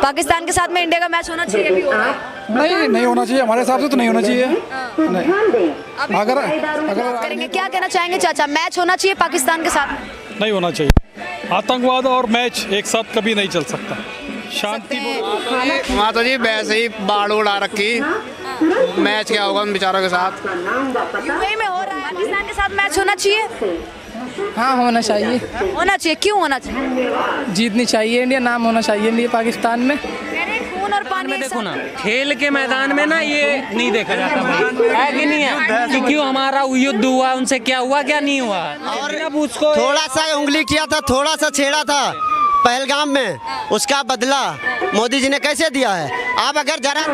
पाकिस्तान के साथ में इंडिया का मैच होना चाहिए, अभी हो रहा है? नहीं होना चाहिए, हमारे हिसाब से तो नहीं होना चाहिए। नहीं, अगर करेंगे, क्या कहना चाहेंगे चाचा, मैच होना चाहिए पाकिस्तान के साथ? नहीं होना चाहिए। आतंकवाद और मैच एक साथ कभी नहीं चल सकता। शांति वहाँ तो जी वैसे ही बाढ़ उड़ा रखी, मैच क्या होगा उन बेचारों के साथ। यूएई में हो रहा है, पाकिस्तान के साथ मैच होना चाहिए? हाँ होना चाहिए, होना चाहिए, क्यों होना चाहिए? जीतनी चाहिए इंडिया, नाम होना चाहिए इंडिया पाकिस्तान में। कह रहे हैं खून और पानी एक देखो साथ। ना, खेल के मैदान में ना ये नहीं देखा जाता है कि नहीं है कि क्यों हमारा युद्ध हुआ, उनसे क्या हुआ क्या नहीं हुआ। और अब उसको थोड़ा सा उंगली किया था, थोड़ा सा छेड़ा था पहलगाम में, उसका बदला मोदी जी ने कैसे दिया है। आप अगर जरा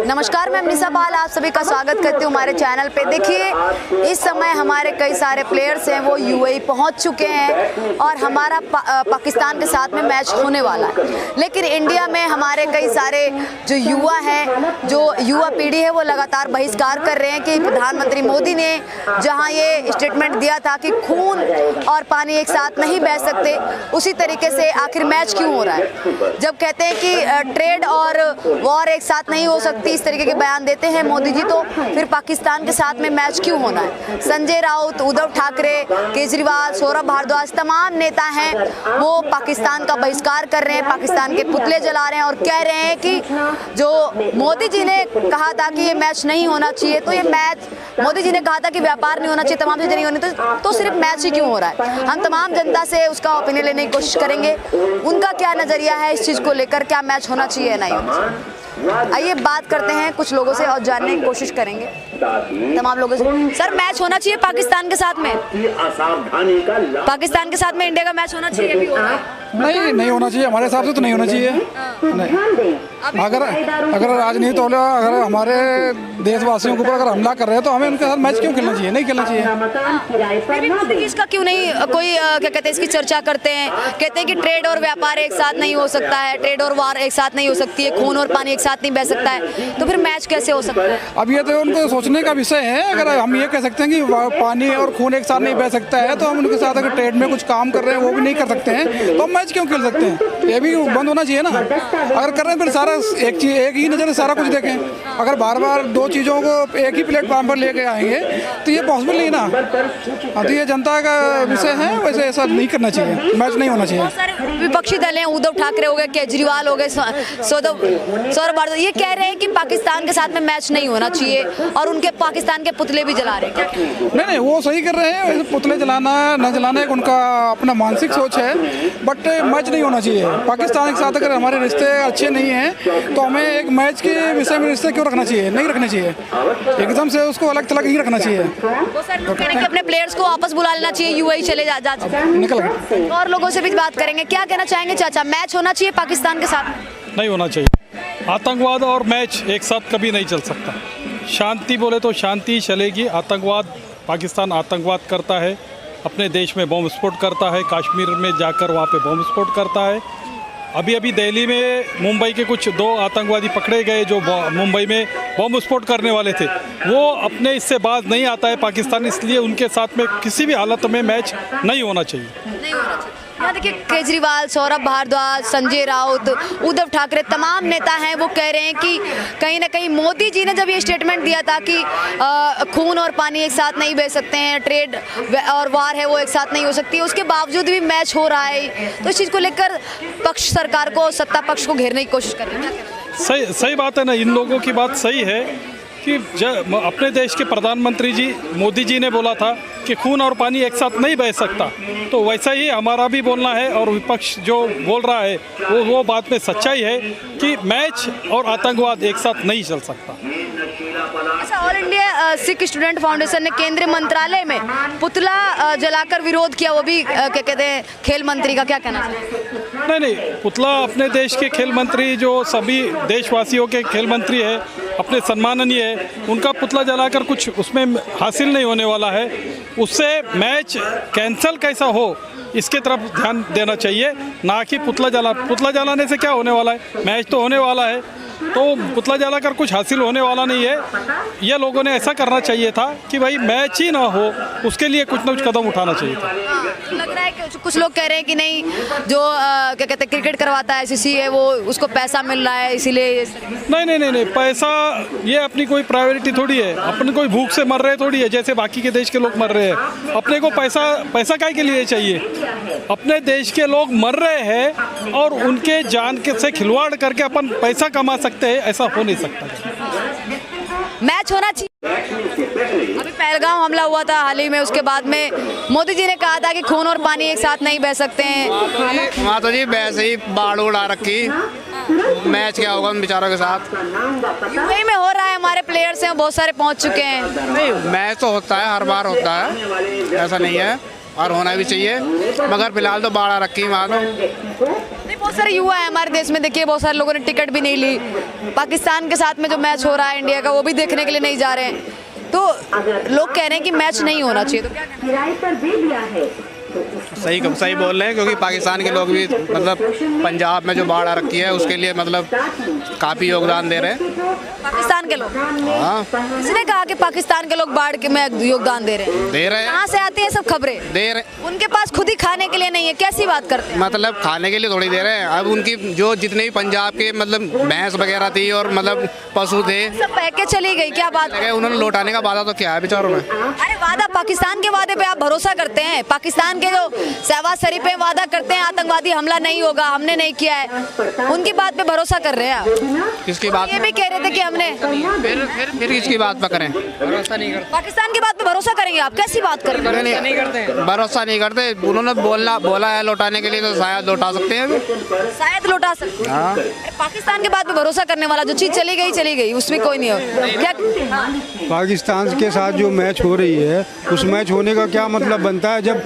नमस्कार, मैं निशा पाल आप सभी का स्वागत करती हूँ हमारे चैनल पे। देखिए, इस समय हमारे कई सारे प्लेयर्स हैं वो यूएई पहुँच चुके हैं और हमारा पाकिस्तान के साथ में मैच होने वाला है। लेकिन इंडिया में हमारे कई सारे जो युवा हैं, जो युवा पीढ़ी है, वो लगातार बहिष्कार कर रहे हैं कि प्रधानमंत्री मोदी ने जहाँ ये स्टेटमेंट दिया था कि खून और पानी एक साथ नहीं बह सकते, उसी तरीके से आखिर मैच क्यों हो रहा है। जब कहते हैं कि ट्रेड और वॉर एक साथ नहीं हो सकती, इस तरीके के बयान देते हैं मोदी जी, तो फिर पाकिस्तान के साथ में मैच क्यों होना है। संजय राउत, उद्धव ठाकरे, केजरीवाल, सौरभ भारद्वाज, तमाम नेता हैं वो पाकिस्तान का बहिष्कार कर रहे हैं, पाकिस्तान के पुतले जला रहे हैं और कह रहे हैं कि जो मोदी जी ने कहा था कि ये मैच नहीं होना चाहिए, तो ये मैच, मोदी जी ने कहा था कि व्यापार नहीं होना चाहिए, तमाम चीजें नहीं होनी, तो सिर्फ मैच ही क्यों हो रहा है। हम तमाम जनता से उसका ओपिनियन लेने की कोशिश करेंगे, उनका क्या नजरिया है इस चीज को लेकर, क्या मैच होना चाहिए या नहीं होना चाहिए। आइए बात करते हैं कुछ लोगों से और जानने की कोशिश करेंगे तमाम लोगों से। सर, मैच होना चाहिए पाकिस्तान के साथ में? पाकिस्तान के साथ में इंडिया का मैच होना चाहिए, अभी हो रहा है? नहीं होना चाहिए, हमारे हिसाब से तो नहीं होना चाहिए। नहीं, अगर राजनीति वाले अगर हमारे देशवासियों के ऊपर अगर हमला कर रहे हैं तो हमें उनके साथ मैच क्यों खेलना चाहिए? नहीं खेलना चाहिए। इसका क्यों नहीं कोई क्या कहते हैं, इसकी चर्चा करते हैं, कहते हैं कि ट्रेड और व्यापार एक साथ नहीं हो सकता है, ट्रेड और वार एक साथ नहीं हो सकती है, खून और पानी एक साथ नहीं बह सकता है, तो फिर मैच कैसे हो सकता है? अब ये तो उनको सोचने का विषय है। अगर हम ये कह सकते हैं कि पानी और खून एक साथ नहीं बह सकता है, तो हम उनके साथ अगर ट्रेड में कुछ काम कर रहे हैं वो भी नहीं कर सकते हैं, तो हम मैच क्यों खेल सकते हैं? ये भी बंद होना चाहिए ना। अगर कर रहे हैं फिर सारा एक चीज, एक ही नज़र से सारा कुछ देखें। अगर बार बार दो चीज़ों को एक ही प्लेटफॉर्म पर लेके आएंगे तो ये पॉसिबल नहीं ना। तो ये जनता का विषय है, वैसे ऐसा नहीं करना चाहिए, मैच नहीं होना चाहिए। बहुत सारे विपक्षी दल हैं, उद्धव ठाकरे हो गए, केजरीवाल हो गए, सौरभ भारद्वाज, ये कह रहे हैं कि पाकिस्तान के साथ में मैच नहीं होना चाहिए और उनके पाकिस्तान के पुतले भी जला रहे हैं। नहीं, वो सही कर रहे हैं। पुतले जलाना न जलाना एक उनका अपना मानसिक सोच है, बट मैच नहीं होना चाहिए। पाकिस्तान के साथ अगर हमारे रिश्ते अच्छे नहीं हैं तो हमें एक मैच के विषय में रिश्ते क्यों रखना चाहिए? नहीं रखना चाहिए, एकदम से उसको अलग थलग ही रखना चाहिए। वो सर लोग कह रहे हैं कि अपने प्लेयर्स को वापस बुला लेना चाहिए, यूएई चले जा निकल गए। और लोगों से भी बात करेंगे, क्या कहना चाहेंगे चाचा, मैच होना चाहिए पाकिस्तान के साथ? नहीं होना चाहिए। आतंकवाद और मैच एक साथ कभी नहीं चल सकता। शांति बोले तो शांति चलेगी। आतंकवाद, पाकिस्तान आतंकवाद करता है, अपने देश में बम विस्फोट करता है, कश्मीर में जाकर वहाँ पे बम विस्फोट करता है। अभी दिल्ली में मुंबई के कुछ 2 आतंकवादी पकड़े गए जो मुंबई में बम विस्फोट करने वाले थे। वो अपने इससे बाज नहीं आता है पाकिस्तान, इसलिए उनके साथ में किसी भी हालत में मैच नहीं होना चाहिए। नहीं होना चाहिए। यहाँ देखिए, केजरीवाल, सौरभ भारद्वाज, संजय राउत, उद्धव ठाकरे, तमाम नेता हैं वो कह रहे हैं कि कहीं ना कहीं मोदी जी ने जब ये स्टेटमेंट दिया था कि खून और पानी एक साथ नहीं बह सकते हैं, ट्रेड और वार है वो एक साथ नहीं हो सकती, उसके बावजूद भी मैच हो रहा है, तो इस चीज़ को लेकर पक्ष सरकार को, सत्ता पक्ष को घेरने की कोशिश कर रहे हैं। सही बात है ना, इन लोगों की बात सही है कि जब अपने देश के प्रधानमंत्री जी मोदी जी ने बोला था कि खून और पानी एक साथ नहीं बह सकता, तो वैसा ही हमारा भी बोलना है। और विपक्ष जो बोल रहा है वो बात में सच्चाई है कि मैच और आतंकवाद एक साथ नहीं चल सकता। अच्छा, all India Sikh student foundation ने केंद्रीय मंत्रालय में पुतला जलाकर विरोध किया, वो भी क्या कहते हैं खेल मंत्री का, क्या कहना चाहिए? नहीं, पुतला अपने देश के खेल मंत्री, जो सभी देशवासियों के खेल मंत्री है, अपने सम्माननीय है, उनका पुतला जलाकर कुछ उसमें हासिल नहीं होने वाला है। उससे मैच कैंसिल कैसा हो इसके तरफ ध्यान देना चाहिए, ना कि पुतला जलाने से क्या होने वाला है। मैच तो होने वाला है तो पुतला जलाकर कुछ हासिल होने वाला नहीं है। ये लोगों ने ऐसा करना चाहिए था कि भाई मैच ही ना हो, उसके लिए कुछ ना कुछ कदम उठाना चाहिए था। लग रहा है कि कुछ लोग कह रहे हैं कि नहीं, जो क्या कहते हैं क्रिकेट करवाता है आईसीसी है, वो उसको पैसा मिल रहा है इसीलिए नहीं, पैसा ये अपनी कोई प्रायोरिटी थोड़ी है। अपन कोई भूख से मर रहे थोड़ी है जैसे बाकी के देश के लोग मर रहे हैं। अपने को पैसा काहे के लिए चाहिए? अपने देश के लोग मर रहे हैं और उनके जान के से खिलवाड़ करके अपन पैसा कमा सकते हैं, ऐसा हो नहीं सकता। मैच होना चाहिए। अभी पहलगाम हमला हुआ था हाल ही में, उसके बाद में मोदी जी ने कहा था कि खून और पानी एक साथ नहीं बह सकते हैं। वहाँ तो जी वैसे ही बाढ़ उड़ा रखी, मैच क्या होगा उन बेचारों के साथ। यूएई में हो रहा है, हमारे प्लेयर्स हैं बहुत सारे पहुंच चुके हैं। नहीं, मैच तो होता है, हर बार होता है, ऐसा नहीं है, और होना भी चाहिए, मगर फिलहाल तो बाढ़ आ रखी है वहाँ तो। नहीं, बहुत सारे युवा है हमारे देश में, देखिए बहुत सारे लोगों ने टिकट भी नहीं ली। पाकिस्तान के साथ में जो मैच हो रहा है इंडिया का, वो भी देखने के लिए नहीं जा रहे हैं। तो लोग कह रहे हैं कि मैच नहीं होना चाहिए, तो क्या कहना है? सही बोल रहे हैं, क्योंकि पाकिस्तान के लोग भी मतलब पंजाब में जो बाढ़ आ रखी है उसके लिए मतलब काफ़ी योगदान दे रहे हैं पाकिस्तान के लोग। हाँ, किसने कहा कि पाकिस्तान के लोग बाढ़ के में योगदान दे रहे हैं? कहाँ से आती हैं सब खबरें? दे रहे। उनके पास खुद ही खाने के लिए नहीं है, कैसी बात करते हैं? मतलब खाने के लिए थोड़ी दे रहे हैं। अब उनकी जो जितने भी पंजाब के मतलब भैंस वगैरह थी और मतलब पशु थे, सब बह के चली गई, क्या बात है? उन्होंने लौटाने का वादा तो क्या है बेचारों में? अरे वादा, पाकिस्तान के वादे पे आप भरोसा करते हैं? पाकिस्तान के जो शहबाज शरीफ पे वादा करते हैं आतंकवादी हमला नहीं होगा, हमने नहीं किया है, उनकी बात पे भरोसा कर रहे हैं आप? किसकी बात? ये भी कह रहे थे कि हमने। फिर किसकी बात पर करें? भरोसा नहीं करते। पाकिस्तान की बात पे भरोसा करेंगे आप? कैसी बात कर रहे हैं? नहीं करते। भरोसा नहीं करते। उन्होंने बोला है लौटाने के लिए, तो शायद लौटा सकते हैं। शायद लौटा सकते हैं। हाँ। अरे पाकिस्तान के बात पे भरोसा करने वाला, जो चीज चली गई, उसमें कोई नहीं हो क्या? पाकिस्तान के साथ जो मैच हो रही है, उस मैच होने का क्या मतलब बनता है? जब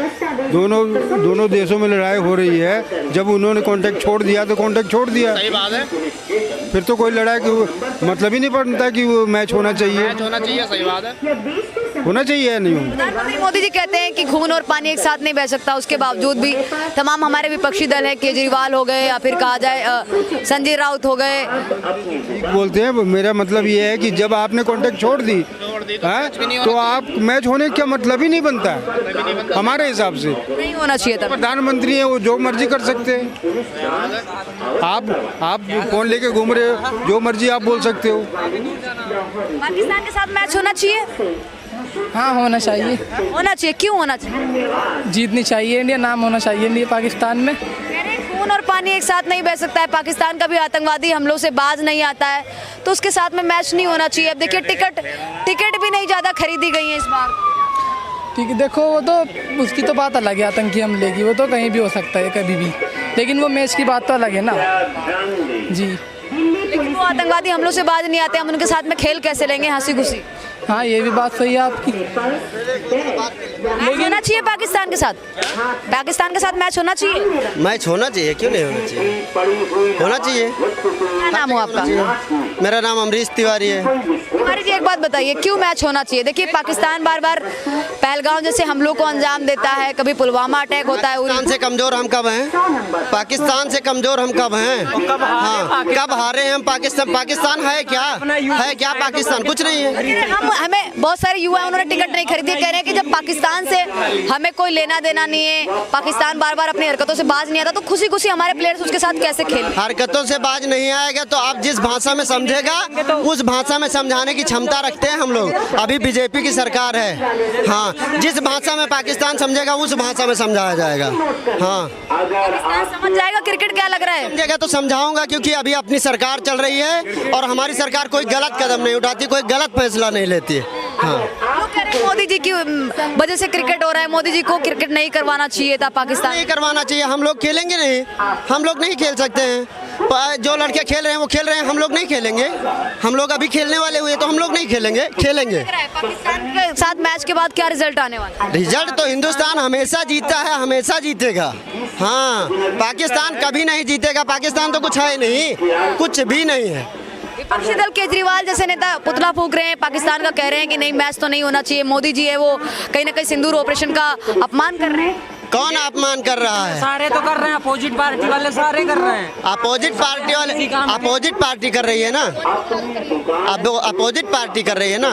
दोनों देशों में लड़ाई हो रही है, जब उन्होंने कॉन्टेक्ट छोड़ दिया तो कॉन्टेक्ट छोड़ दिया। सही बात है। फिर तो कोई लड़ाई की मतलब ही नहीं बनता कि वो मैच होना चाहिए। मैच होना चाहिए, सही बात है। होना चाहिए या नहीं होना? प्रधानमंत्री मोदी जी कहते हैं कि खून और पानी एक साथ नहीं बह सकता, उसके बावजूद भी तमाम हमारे विपक्षी दल है, केजरीवाल हो गए या फिर कहा जाए संजय राउत हो गए, ठीक बोलते हैं। मेरा मतलब ये है कि जब आपने कॉन्टेक्ट छोड़ दी तो आप मैच होने का मतलब ही नहीं बनता है हमारे हिसाब से। नहीं होना चाहिए था। प्रधानमंत्री है, वो जो मर्जी कर सकते हैं। आप फोन लेके घूम रहे हो, जो मर्जी आप बोल सकते हो। पाकिस्तान के साथ मैच होना चाहिए? हाँ, होना चाहिए। होना चाहिए, क्यों होना चाहिए? जीतनी चाहिए इंडिया, नाम होना चाहिए इंडिया पाकिस्तान में। कह रहे हैं खून और पानी एक साथ नहीं बह सकता है, पाकिस्तान का भी आतंकवादी हमलों से बाज नहीं आता है, तो उसके साथ में मैच नहीं होना चाहिए। अब देखिए टिकट भी नहीं ज़्यादा खरीदी गई है इस बार। ठीक है, देखो वो तो उसकी तो बात अलग है, आतंकी हमले की, वो तो कहीं भी हो सकता है कभी भी, लेकिन वो मैच की बात तो अलग है ना जी। लेकिन वो आतंकवादी हमलों से बाज नहीं आते, हम उनके साथ में खेल कैसे लेंगे हंसी खुशी? हाँ, ये भी बात सही है आपकी। मैच होना चाहिए पाकिस्तान के साथ? पाकिस्तान के साथ मैच होना चाहिए? मैच होना चाहिए, क्यों नहीं होना चाहिए? होना चाहिए। क्या नाम हो आपका? मेरा नाम अमरीश तिवारी है। तिवारी जी, एक बात बताइए, क्यों मैच होना चाहिए? देखिए पाकिस्तान बार बार पहलगाम जैसे हमलों को अंजाम देता है, कभी पुलवामा अटैक होता है। पाकिस्तान से कमजोर हम कब हैं? पाकिस्तान से कमजोर हम कब हैं? हाँ, कब हारे हैं हम? पाकिस्तान है क्या? पाकिस्तान कुछ नहीं है। हमें बहुत सारे युवा उन्होंने टिकट नहीं खरीदी, कह रहे हैं कि जब पाकिस्तान से हमें कोई लेना देना नहीं है, पाकिस्तान बार बार अपनी हरकतों से बाज नहीं आता, तो खुशी खुशी हमारे प्लेयर्स उसके साथ कैसे खेलें? हरकतों से बाज नहीं आएगा तो आप जिस भाषा में समझेगा उस भाषा में समझाने की क्षमता रखते हैं हम लोग। अभी बीजेपी की सरकार है, हाँ, जिस भाषा में पाकिस्तान समझेगा उस भाषा में समझाया जाएगा। हाँ, पाकिस्तान समझ जाएगा क्रिकेट, क्या लग रहा है? समझेगा तो समझाऊंगा, क्योंकि अभी अपनी सरकार चल रही है और हमारी सरकार कोई गलत कदम नहीं उठाती, कोई गलत फैसला नहीं लेती है। हाँ, लोग कह रहे हैं मोदी जी की वजह से क्रिकेट हो रहा है, मोदी जी को क्रिकेट नहीं करवाना चाहिए था पाकिस्तान। नहीं करवाना चाहिए। हम लोग खेलेंगे नहीं, हम लोग नहीं खेल सकते हैं। जो लड़के खेल रहे हैं वो खेल रहे हैं, हम लोग नहीं खेलेंगे। हम लोग अभी खेलने वाले हुए तो हम लोग नहीं खेलेंगे। पाकिस्तान के साथ मैच के बाद क्या रिजल्ट आने वाला है? रिजल्ट तो हिंदुस्तान हमेशा जीतता है, हमेशा जीतेगा। हाँ, पाकिस्तान कभी नहीं जीतेगा। पाकिस्तान तो कुछ है नहीं, कुछ भी नहीं है। विपक्षी दल केजरीवाल जैसे नेता पुतला फूंक रहे हैं, पाकिस्तान का कह रहे हैं कि नहीं मैच तो नहीं होना चाहिए, मोदी जी है वो कहीं ना कहीं सिंदूर ऑपरेशन का अपमान कर रहे हैं। कौन अपमान कर रहा है? सारे तो कर रहे हैं, अपोजिट पार्टी वाले सारे कर रहे हैं। अपोजिट पार्टी वाले, अपोजिट पार्टी कर रही है ना, अब अपोजिट पार्टी कर रही है ना।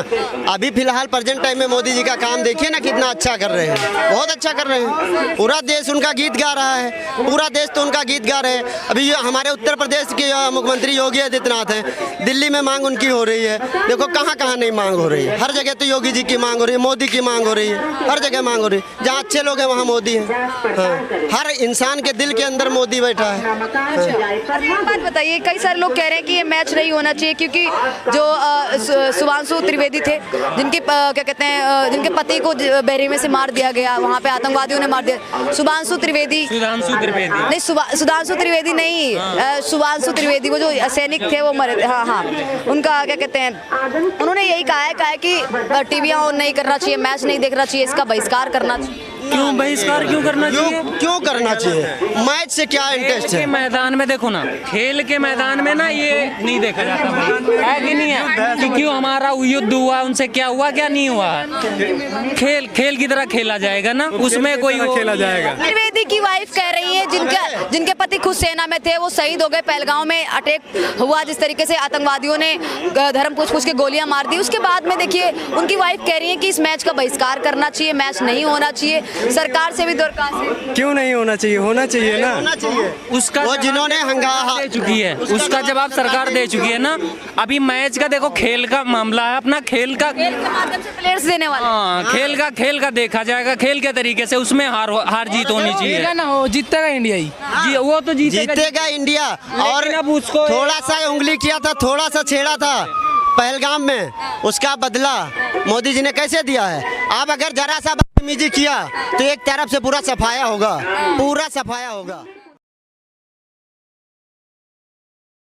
अभी फिलहाल प्रेजेंट टाइम में मोदी जी का काम देखिए ना, कितना अच्छा कर रहे हैं, बहुत अच्छा कर रहे हैं। पूरा देश उनका गीत गा रहा है, पूरा देश तो उनका गीत गा रहे हैं। अभी हमारे उत्तर प्रदेश के मुख्यमंत्री योगी आदित्यनाथ हैं, दिल्ली में मांग उनकी हो रही है। देखो कहाँ कहाँ नहीं मांग हो रही है, हर जगह तो योगी जी की मांग हो रही है, मोदी की मांग हो रही है, हर जगह मांग हो रही है। जहाँ अच्छे लोग हैं वहाँ मोदी है। हाँ, हर इंसान के दिल के अंदर मोदी बैठा है। और एक बात बताइए, कई सारे लोग कह रहे हैं कि ये मैच नहीं होना चाहिए क्योंकि जो सुभांशु त्रिवेदी थे, जिनकी क्या कहते हैं, जिनके पति को बहरीमे से मार दिया गया, वहाँ पे आतंकवादियों ने मार दिया। सुभांशु त्रिवेदी नहीं, सुधांशु त्रिवेदी नहीं, सुभांशु त्रिवेदी, वो जो सैनिक थे वो मरे। हाँ हाँ, उनका क्या कहते हैं, उन्होंने यही कहा है कि टीवी ऑन नहीं करना चाहिए, मैच नहीं देखना चाहिए, इसका बहिष्कार करना चाहिए। क्यों बहिष्कार क्यों करना चाहिए? क्यों करना चाहिए? मैच से क्या इंटरेस्ट के है? मैदान में देखो ना, खेल के मैदान में ना ये नहीं देखा जाता है कि नहीं है कि क्यों हमारा युद्ध हुआ, उनसे क्या हुआ क्या नहीं हुआ। खेल की तरह खेला जाएगा ना, उसमें कोई खेला जाएगा। त्रिवेदी की वाइफ कह रही है, जिनके पति खुद सेना में थे, वो शहीद हो गए। पहलगांव में अटैक हुआ, जिस तरीके से आतंकवादियों ने धर्म पूछ के गोलियां मार दी, उसके बाद में देखिए उनकी वाइफ कह रही है कि इस मैच का बहिष्कार करना चाहिए, मैच नहीं होना चाहिए। सरकार से भी दरखास्त है, क्यों नहीं होना चाहिए? होना चाहिए ना, होना चाहिए। उसका वो जिन्होंने हंगामा दे चुकी है, उसका जवाब सरकार दे चुकी है ना। अभी मैच का देखो, खेल का मामला है अपना, खेल के माध्यम से प्लेयर्स देने वाले। हाँ, खेल का देखा जाएगा, खेल के तरीके से उसमें हार जीत होनी चाहिए ना, हो जीतेगा इंडिया ही जी, वो तो जीतेगा इंडिया। और अब उसको थोड़ा सा उंगली किया था, थोड़ा सा छेड़ा था पहलगाम में, उसका बदला मोदी जी ने कैसे दिया है? अब अगर जरा सा बदतमीजी किया तो एक तरफ से पूरा सफाया होगा, पूरा सफाया होगा।